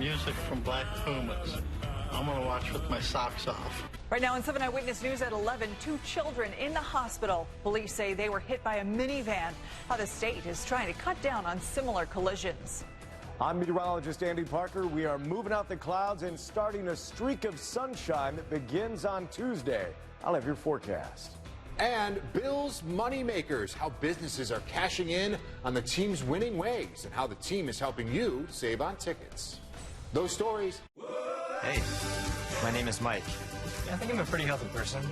music from Black Pumas. I'm going to watch with my socks off. Right now on 7 Eyewitness News at 11, 2 children in the hospital. Police say they were hit by a minivan. How the state is trying to cut down on similar collisions. I'm meteorologist Andy Parker. We are moving out the clouds and starting a streak of sunshine that begins on Tuesday. I'll have your forecast. And Bill's Moneymakers, how businesses are cashing in on the team's winning ways and how the team is helping you save on tickets. Those stories. Hey, my name is Mike. I think I'm a pretty healthy person.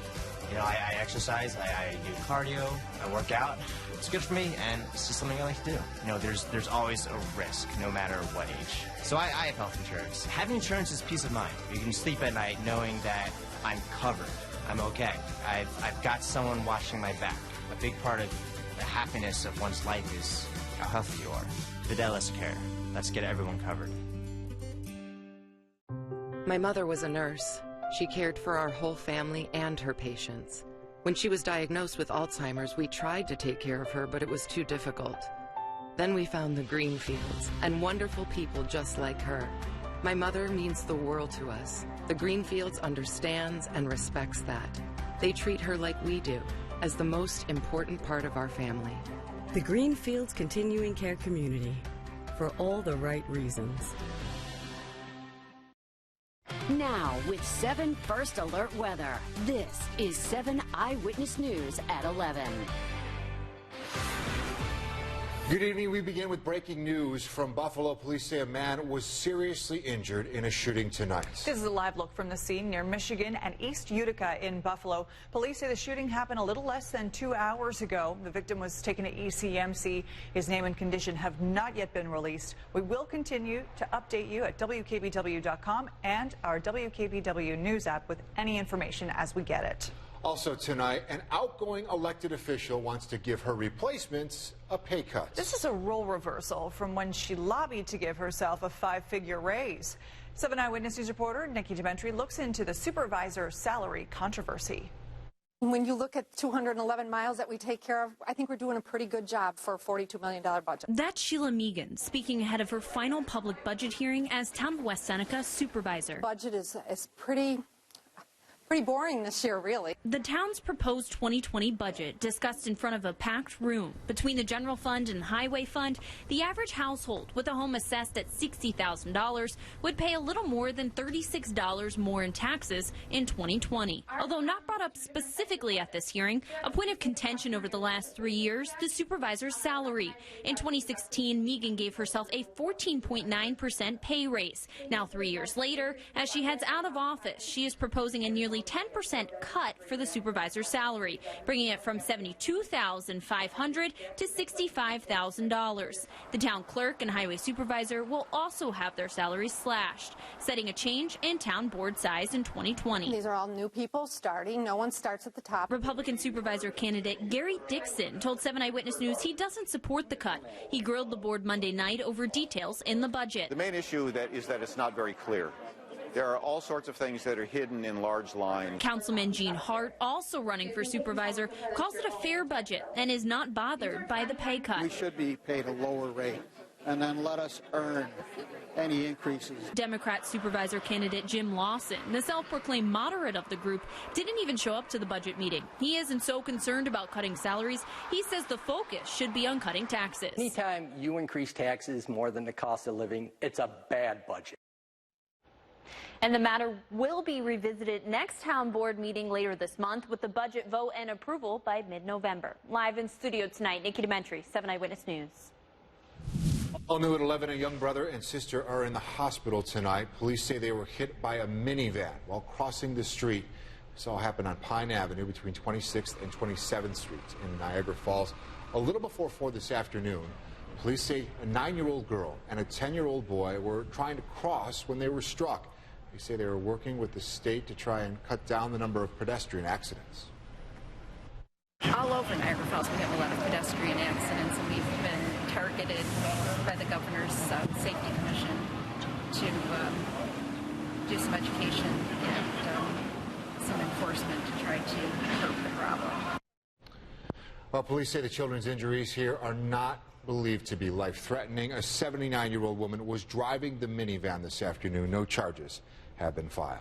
You know, I exercise, I do cardio, I work out. It's good for me, and it's just something I like to do. You know, there's always a risk, no matter what age. So I have health insurance. Having insurance is peace of mind. You can sleep at night knowing that I'm covered. I'm okay. I've got someone watching my back. A big part of the happiness of one's life is how healthy you are. Fidelis Care. Let's get everyone covered. My mother was a nurse. She cared for our whole family and her patients. When she was diagnosed with Alzheimer's, we tried to take care of her, but it was too difficult. Then we found the Greenfields and wonderful people just like her. My mother means the world to us. The Greenfields understands and respects that. They treat her like we do, as the most important part of our family. The Greenfields Continuing Care Community, for all the right reasons. Now, with 7 First Alert weather, this is 7 Eyewitness News at 11. Good evening. We begin with breaking news from Buffalo. Police say a man was seriously injured in a shooting tonight. This is a live look from the scene near Michigan and East Utica in Buffalo. Police say the shooting happened a little less than 2 hours ago. The victim was taken to ECMC. His name and condition have not yet been released. We will continue to update you at WKBW.com and our WKBW News app with any information as we get it. Also tonight, an outgoing elected official wants to give her replacements a pay cut. This is a role reversal from when she lobbied to give herself a 5-figure raise. 7 Eyewitness News reporter Nikki Dementri looks into the supervisor salary controversy. When you look at 211 miles that we take care of, I think we're doing a pretty good job for a $42 million budget. That's Sheila Megan speaking ahead of her final public budget hearing as Town of West Seneca supervisor. Budget is pretty boring this year, really. The town's proposed 2020 budget discussed in front of a packed room. Between the general fund and highway fund, the average household with a home assessed at $60,000 would pay a little more than $36 more in taxes in 2020. Although not brought up specifically at this hearing, a point of contention over the last 3 years, the supervisor's salary. In 2016, Megan gave herself a 14.9% pay raise. Now 3 years later, as she heads out of office, she is proposing a nearly 10% cut for the supervisor's salary, bringing it from $72,500 to $65,000. The town clerk and highway supervisor will also have their salaries slashed, setting a change in town board size in 2020. These are all new people starting. No one starts at the top. Republican supervisor candidate Gary Dixon told 7 Eyewitness News he doesn't support the cut. He grilled the board Monday night over details in the budget. The main issue is that it's not very clear. There are all sorts of things that are hidden in large lines. Councilman Gene Hart, also running for supervisor, calls it a fair budget and is not bothered by the pay cut. We should be paid a lower rate and then let us earn any increases. Democrat supervisor candidate Jim Lawson, the self-proclaimed moderate of the group, didn't even show up to the budget meeting. He isn't so concerned about cutting salaries. He says the focus should be on cutting taxes. Anytime you increase taxes more than the cost of living, it's a bad budget. And the matter will be revisited next town board meeting later this month with the budget vote and approval by mid-November. Live in studio tonight, Nikki Dementri, 7 Eyewitness News. All new at 11, a young brother and sister are in the hospital tonight. Police say they were hit by a minivan while crossing the street. This all happened on Pine Avenue between 26th and 27th Streets in Niagara Falls. A little before 4 this afternoon, police say a 9-year-old girl and a 10-year-old boy were trying to cross when they were struck. They say they were working with the state to try and cut down the number of pedestrian accidents. All over Niagara Falls, we have a lot of pedestrian accidents, and we've been targeted by the Governor's Safety Commission to do some education and some enforcement to try to curb the problem. Well, police say the children's injuries here are not believed to be life-threatening. A 79-year-old woman was driving the minivan this afternoon. No charges have been filed.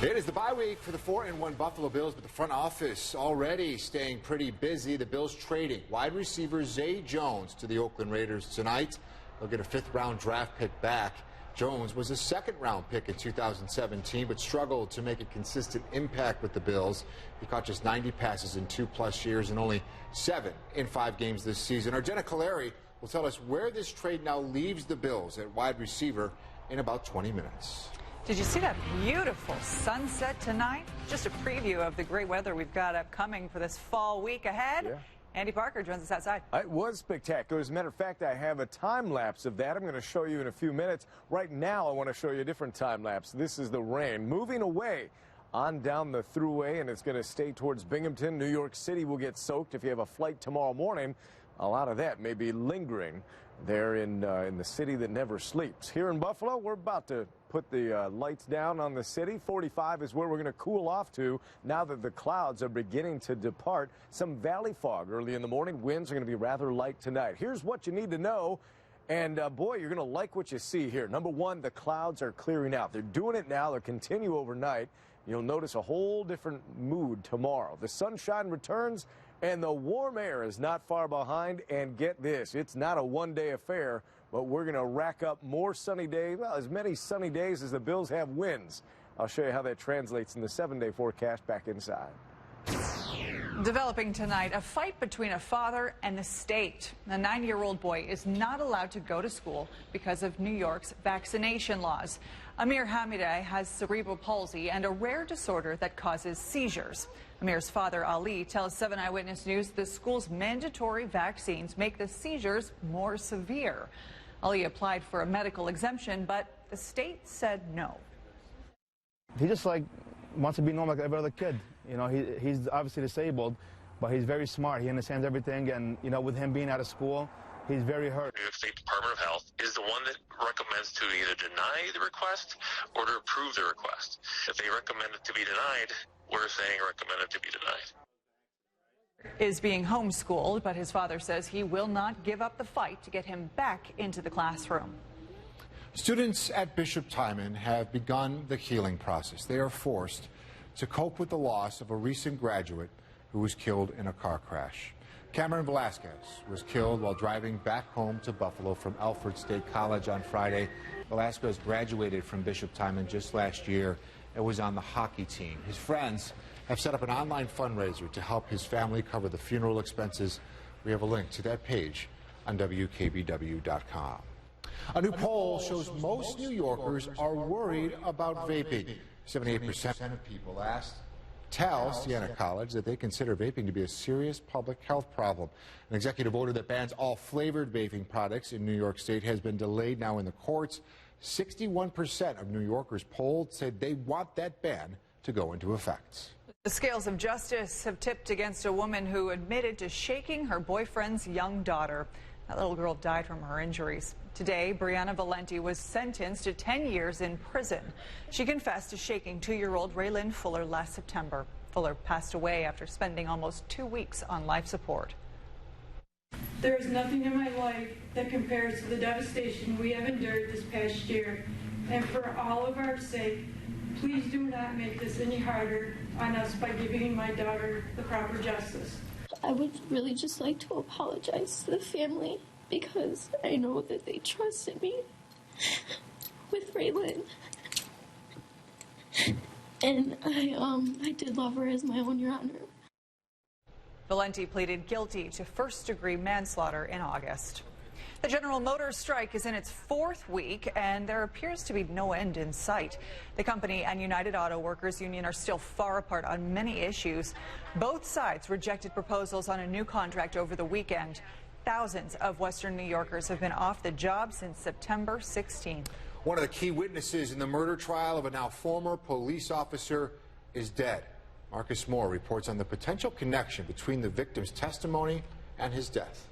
It is the bye week for the 4-1 Buffalo Bills, but the front office already staying pretty busy. The Bills trading wide receiver Zay Jones to the Oakland Raiders tonight. They'll get a 5th-round draft pick back. Jones was a 2nd-round pick in 2017, but struggled to make a consistent impact with the Bills. He caught just 90 passes in 2+ years and only 7 in 5 games this season. Arjena Kaleri will tell us where this trade now leaves the Bills at wide receiver in about 20 minutes. Did you see that beautiful sunset tonight? Just a preview of the great weather we've got upcoming for this fall week ahead. Yeah. Andy Parker joins us outside. It was spectacular. As a matter of fact, I have a time lapse of that I'm going to show you in a few minutes. Right now, I want to show you a different time lapse. This is the rain moving away on down the thruway, and it's going to stay towards Binghamton. New York City will get soaked if you have a flight tomorrow morning. A lot of that may be lingering there in the city that never sleeps. Here in Buffalo, we're about to put the lights down on the city. 45 is where we're going to cool off to now that the clouds are beginning to depart. Some valley fog early in the morning. Winds are going to be rather light tonight. Here's what you need to know. And, boy, you're going to like what you see here. Number one, the clouds are clearing out. They're doing it now. They'll continue overnight. You'll notice a whole different mood tomorrow. The sunshine returns, and the warm air is not far behind. And get this, it's not a one-day affair, but we're going to rack up more sunny days, well, as many sunny days as the Bills have wins. I'll show you how that translates in the 7-day forecast back inside. Developing tonight, a fight between a father and the state. A 9-year-old boy is not allowed to go to school because of New York's vaccination laws. Amir Hamideh has cerebral palsy and a rare disorder that causes seizures. Amir's father, Ali, tells 7 Eyewitness News the school's mandatory vaccines make the seizures more severe. Ali applied for a medical exemption, but the state said no. He just wants to be normal like every other kid. You know, he's obviously disabled, but he's very smart. He understands everything, and, you know, with him being out of school, he's very hurt. New York State Department of Health is the one that recommends to either deny the request or to approve the request. If they recommend it to be denied, we're saying recommend it to be denied. Is being homeschooled, but his father says he will not give up the fight to get him back into the classroom. Students at Bishop Timon have begun the healing process. They are forced to cope with the loss of a recent graduate who was killed in a car crash. Cameron Velasquez was killed while driving back home to Buffalo from Alfred State College on Friday. Velasquez graduated from Bishop Timon just last year and was on the hockey team. His friends have set up an online fundraiser to help his family cover the funeral expenses. We have a link to that page on WKBW.com. A new poll shows most New Yorkers are worried about vaping. 78% of people asked tell Siena College that they consider vaping to be a serious public health problem. An executive order that bans all flavored vaping products in New York State has been delayed now in the courts. 61% of New Yorkers polled said they want that ban to go into effect. The scales of justice have tipped against a woman who admitted to shaking her boyfriend's young daughter. That little girl died from her injuries. Today, Brianna Valenti was sentenced to 10 years in prison. She confessed to shaking 2-year-old Raylyn Fuller last September. Fuller passed away after spending almost 2 weeks on life support. There is nothing in my life that compares to the devastation we have endured this past year. And for all of our sake, please do not make this any harder on us by giving my daughter the proper justice. I would really just like to apologize to the family because I know that they trusted me with Raylyn. And I did love her as my own, Your Honor. Valenti pleaded guilty to first-degree manslaughter in August. The General Motors strike is in its 4th week, and there appears to be no end in sight. The company and United Auto Workers Union are still far apart on many issues. Both sides rejected proposals on a new contract over the weekend. Thousands of Western New Yorkers have been off the job since September 16. One of the key witnesses in the murder trial of a now former police officer is dead. Marcus Moore reports on the potential connection between the victim's testimony and his death.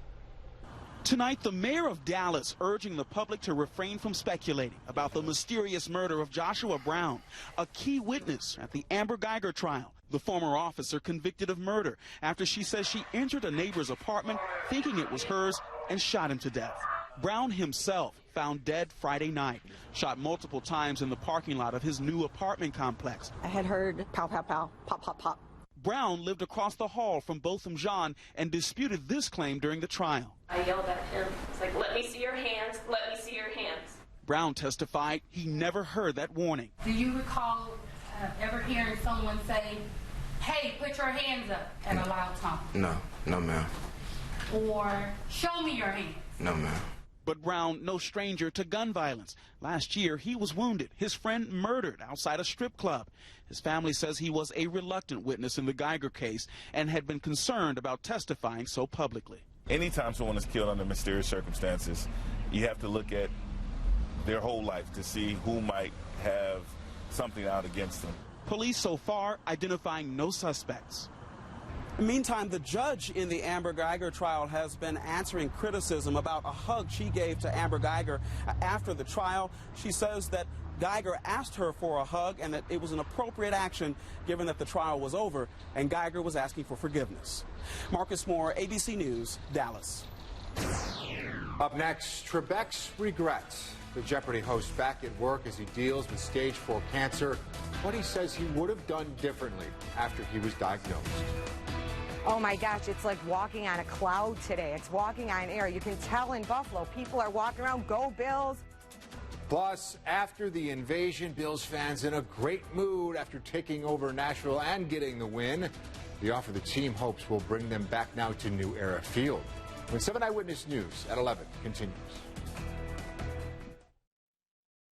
Tonight, the mayor of Dallas urging the public to refrain from speculating about the mysterious murder of Joshua Brown, a key witness at the Amber Geiger trial The former officer convicted of murder after she says she entered a neighbor's apartment thinking it was hers and shot him to death. Brown himself found dead Friday night, shot multiple times in the parking lot of his new apartment complex. I had heard pow, pow, pow, pop, pop, pop. Brown lived across the hall from Botham Jean and disputed this claim during the trial. I yelled at him. It's like, let me see your hands, let me see your hands. Brown testified he never heard that warning. Do you recall ever hearing someone say, hey, put your hands up at a loud tone? No, ma'am. Or show me your hands? No, ma'am. But Brown, no stranger to gun violence. Last year, he was wounded, his friend murdered outside a strip club. His family says he was a reluctant witness in the Geiger case and had been concerned about testifying so publicly. Anytime someone is killed under mysterious circumstances, you have to look at their whole life to see who might have something out against them. Police so far identifying no suspects. Meantime, the judge in the Amber Geiger trial has been answering criticism about a hug she gave to Amber Geiger after the trial. She says that Geiger asked her for a hug and that it was an appropriate action given that the trial was over and Geiger was asking for forgiveness. Marcus Moore, ABC News, Dallas. Up next, Trebek's regrets. The Jeopardy host back at work as he deals with stage 4 cancer. What he says he would have done differently after he was diagnosed. Oh my gosh, it's like walking on a cloud today. It's walking on air. You can tell in Buffalo, people are walking around, go Bills. Plus, after the invasion, Bills fans in a great mood after taking over Nashville and getting the win. The offer the team hopes will bring them back now to New Era Field. When 7 Eyewitness News at 11 continues.